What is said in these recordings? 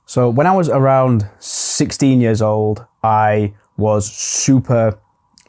So when I was around 16 years old, I was super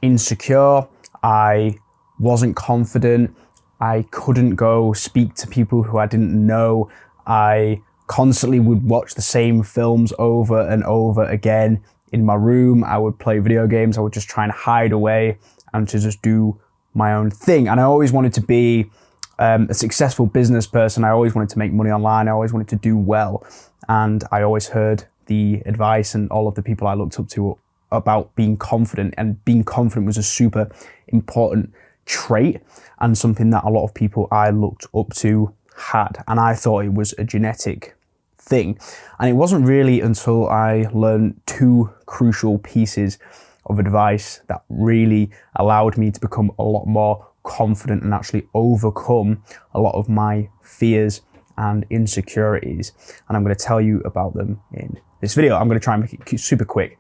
insecure. I wasn't confident. I couldn't go speak to people who I didn't know. I constantly would watch the same films over and over again in my room. I would play video games. I would just try and hide away and to just do my own thing. And I always wanted to be a successful business person. I always wanted to make money online. I always wanted to do well. And I always heard the advice and all of the people I looked up to about being confident, and being confident was a super important trait and something that a lot of people I looked up to had. And I thought it was a genetic thing. And it wasn't really until I learned two crucial pieces of advice that really allowed me to become a lot more confident and actually overcome a lot of my fears and insecurities. And I'm going to tell you about them in this video. I'm going to try and make it super quick.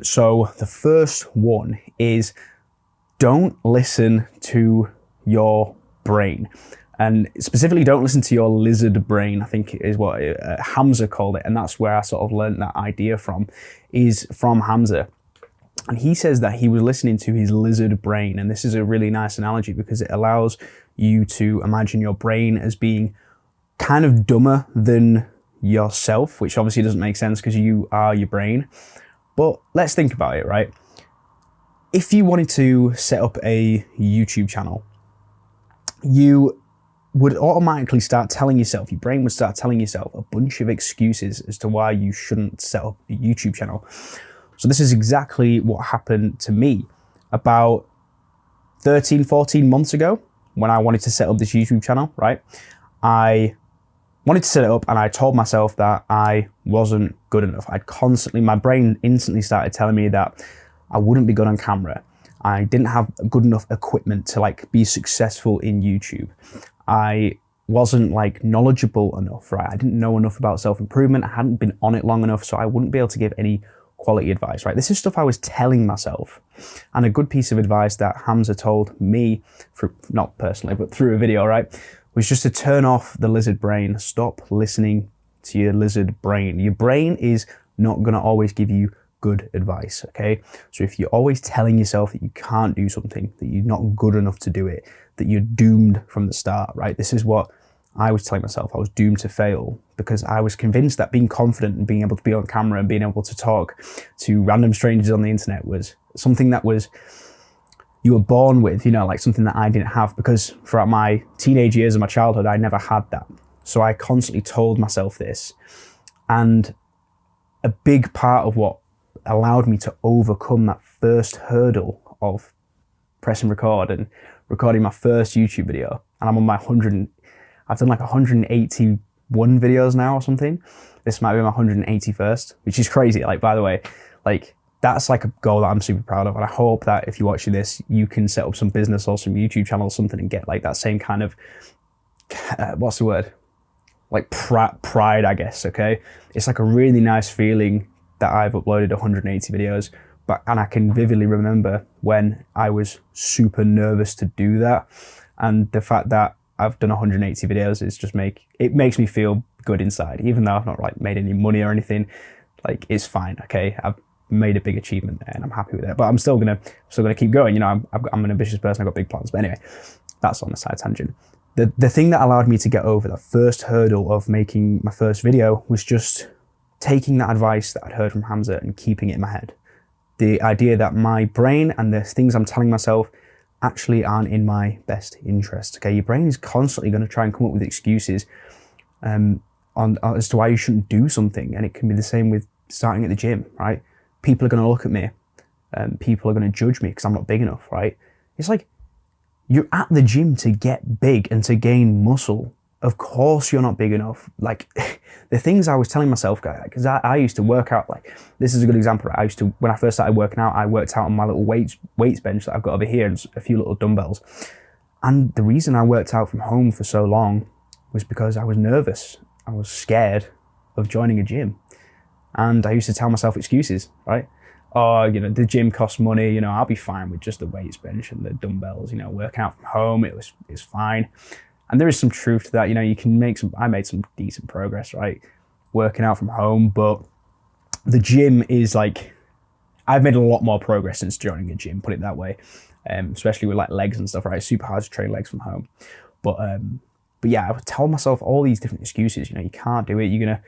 So the first one is, don't listen to your brain. And specifically, don't listen to your lizard brain, I think is what Hamza called it. And that's where I sort of learned that idea from, is from Hamza. And he says that he was listening to his lizard brain. And this is a really nice analogy because it allows you to imagine your brain as being kind of dumber than yourself, which obviously doesn't make sense because you are your brain. But let's think about it, right? If you wanted to set up a YouTube channel, you would automatically start telling yourself, your brain would start telling yourself a bunch of excuses as to why you shouldn't set up a YouTube channel. So this is exactly what happened to me about 13, 14 months ago when I wanted to set up this YouTube channel, right? I wanted to set it up and I told myself that I wasn't good enough. My brain instantly started telling me that I wouldn't be good on camera. I didn't have good enough equipment to be successful in YouTube. I wasn't knowledgeable enough, right? I didn't know enough about self-improvement. I hadn't been on it long enough, so I wouldn't be able to give any quality advice, right? This is stuff I was telling myself. And a good piece of advice that Hamza told me, not personally, but through a video, right, was just to turn off the lizard brain. Stop listening to your lizard brain. Your brain is not going to always give you good advice, okay? So if you're always telling yourself that you can't do something, that you're not good enough to do it, that you're doomed from the start, right? This is what I was telling myself. I was doomed to fail because I was convinced that being confident and being able to be on camera and being able to talk to random strangers on the internet was something that you were born with, something that I didn't have, because throughout my teenage years and my childhood, I never had that. So I constantly told myself this. And a big part of what allowed me to overcome that first hurdle of pressing record and recording my first YouTube video, and I'm on my I've done 181 videos now or something. This might be my 181st, which is crazy. By the way, that's a goal that I'm super proud of. And I hope that if you're watching this, you can set up some business or some YouTube channel or something and get that same kind of, what's the word? Pride, I guess, okay? It's a really nice feeling that I've uploaded 180 videos, and I can vividly remember when I was super nervous to do that. And the fact that I've done 180 videos it makes me feel good inside, even though I've not made any money or anything. It's fine, okay? I've made a big achievement there and I'm happy with it, but I'm still gonna keep going. I'm an ambitious person. I've got big plans. But anyway, that's on the side tangent. The thing that allowed me to get over that first hurdle of making my first video was just taking that advice that I'd heard from Hamza and keeping it in my head. The idea that my brain and the things I'm telling myself actually aren't in my best interest. Okay, your brain is constantly going to try and come up with excuses as to why you shouldn't do something, and it can be the same with starting at the gym, right? People are going to look at me, people are going to judge me because I'm not big enough, right? It's you're at the gym to get big and to gain muscle. Of course you're not big enough. The things I was telling myself, because I used to work out, this is a good example. When I first started working out, I worked out on my little weights bench that I've got over here and a few little dumbbells. And the reason I worked out from home for so long was because I was nervous. I was scared of joining a gym. And I used to tell myself excuses, right? Oh, the gym costs money, I'll be fine with just the weights bench and the dumbbells, working out from home, it's fine. And there is some truth to that, you can I made some decent progress, right? working out from home, but the gym is like, I've made a lot more progress since joining a gym, put it that way. Especially with like legs and stuff, right? It's super hard to train legs from home. But yeah, I would tell myself all these different excuses. You know, you can't do it. You're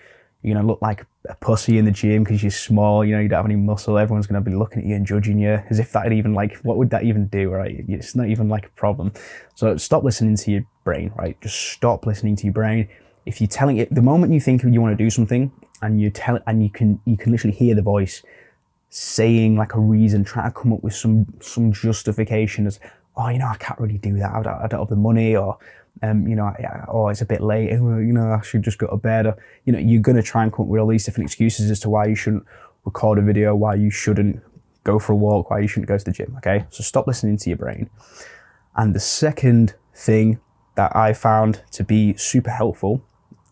gonna look like a pussy in the gym because you're small. You know, you don't have any muscle. Everyone's gonna be looking at you and judging you as if that'd even like, what would that even do, right? It's not even like a problem. So stop listening to your brain, right? Just stop listening to your brain. If you're telling it, the moment you think you want to do something and you tell it, and you can literally hear the voice saying like a reason, trying to come up with some justification as, oh, you know, I can't really do that. I don't have the money, or you know, oh, it's a bit late. You know, I should just go to bed. Or, you know, you're gonna try and come up with all these different excuses as to why you shouldn't record a video, why you shouldn't go for a walk, why you shouldn't go to the gym. Okay, so stop listening to your brain. And the second thing that I found to be super helpful,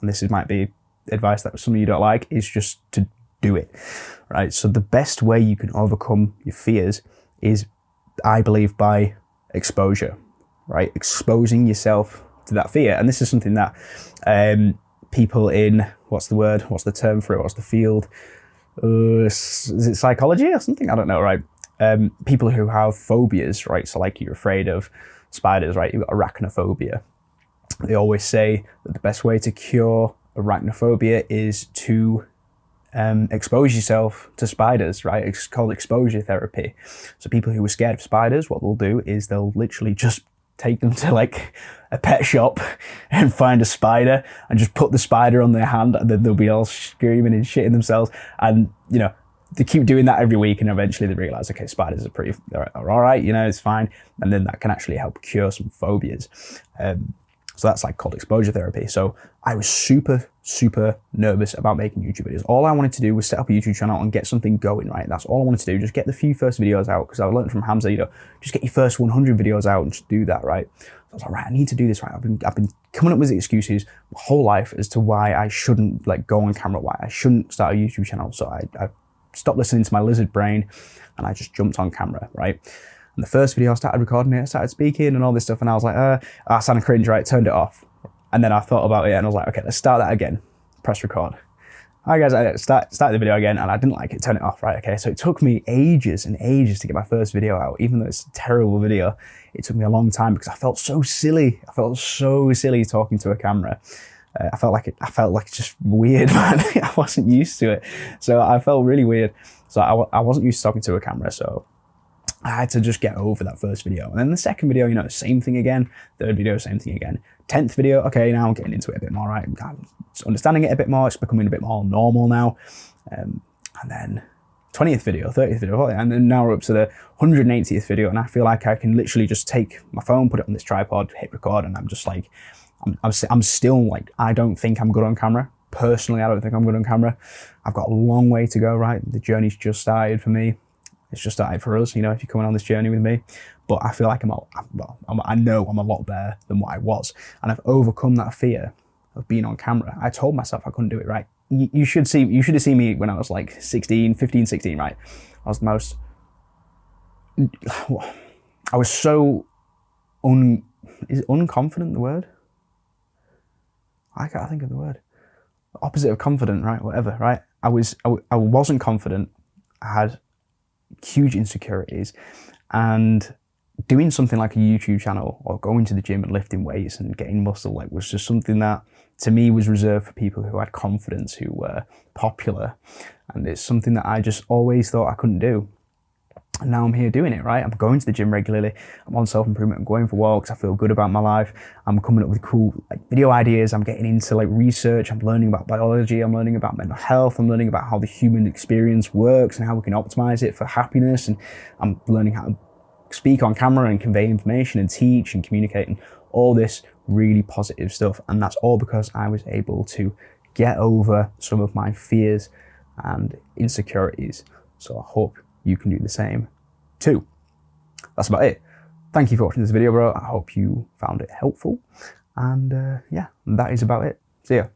and this might be advice that some of you don't like, is just to do it, right? So the best way you can overcome your fears is, I believe, by exposure, right? Exposing yourself to that fear. And this is something that people in, what's the term for it? What's the field? Is it psychology or something? I don't know, right? People who have phobias, right? So like you're afraid of spiders, right? You've got arachnophobia. They always say that the best way to cure arachnophobia is to expose yourself to spiders, right? It's called exposure therapy. So people who are scared of spiders, what they'll do is they'll literally just take them to like a pet shop and find a spider and just put the spider on their hand, and then they'll be all screaming and shitting themselves. And, you know, they keep doing that every week, and eventually they realize, okay, spiders are all right, you know, it's fine. And then that can actually help cure some phobias. So that's like called exposure therapy. So I was super nervous about making YouTube videos. All I wanted to do was set up a YouTube channel and get something going, right? That's all I wanted to do. Just get the few first videos out, because I learned from Hamza, you know, just get your first 100 videos out and just do that, right? So I was like, right, I need to do this, right? I've been coming up with excuses my whole life as to why I shouldn't like go on camera, why I shouldn't start a YouTube channel. So I stopped listening to my lizard brain and I just jumped on camera, right? And the first video I started recording it, I started speaking and all this stuff, and I was like, I sounded cringe, right? Turned it off. And then I thought about it and I was like, okay, let's start that again. Press record. All right, guys, I started the video again and I didn't like it, turn it off, right? Okay, so it took me ages and ages to get my first video out. Even though it's a terrible video, it took me a long time because I felt so silly. I felt so silly talking to a camera. I felt like it's just weird, man. I wasn't used to it. So I felt really weird. So I wasn't used to talking to a camera, so I had to just get over that first video. And then the second video, you know, same thing again. Third video, same thing again. 10th video, okay, now I'm getting into it a bit more, right? I'm understanding it a bit more. It's becoming a bit more normal now. And then 20th video, 30th video, and then now we're up to the 180th video. And I feel like I can literally just take my phone, put it on this tripod, hit record, and I'm just like, I'm still like, I don't think I'm good on camera. Personally, I don't think I'm good on camera. I've got a long way to go, right? The journey's just started for me. It's just started for us, you know, if you're coming on this journey with me. But I feel like I know I'm a lot better than what I was. And I've overcome that fear of being on camera. I told myself I couldn't do it, right? You should have seen me when I was like 15, 16, right? I was the most, I was so is unconfident the word? I can't think of the word. The opposite of confident, right? Whatever, right? I wasn't confident. I had huge insecurities, and doing something like a YouTube channel or going to the gym and lifting weights and getting muscle like was just something that to me was reserved for people who had confidence, who were popular, and it's something that I just always thought I couldn't do. And now I'm here doing it, right? I'm going to the gym regularly. I'm on self-improvement. I'm going for walks. I feel good about my life. I'm coming up with cool like video ideas. I'm getting into like research. I'm learning about biology. I'm learning about mental health. I'm learning about how the human experience works and how we can optimize it for happiness. And I'm learning how to speak on camera and convey information and teach and communicate and all this really positive stuff. And that's all because I was able to get over some of my fears and insecurities. So I hope you can do the same too. That's about it. Thank you for watching this video, bro. I hope you found it helpful. And yeah, that is about it. See ya.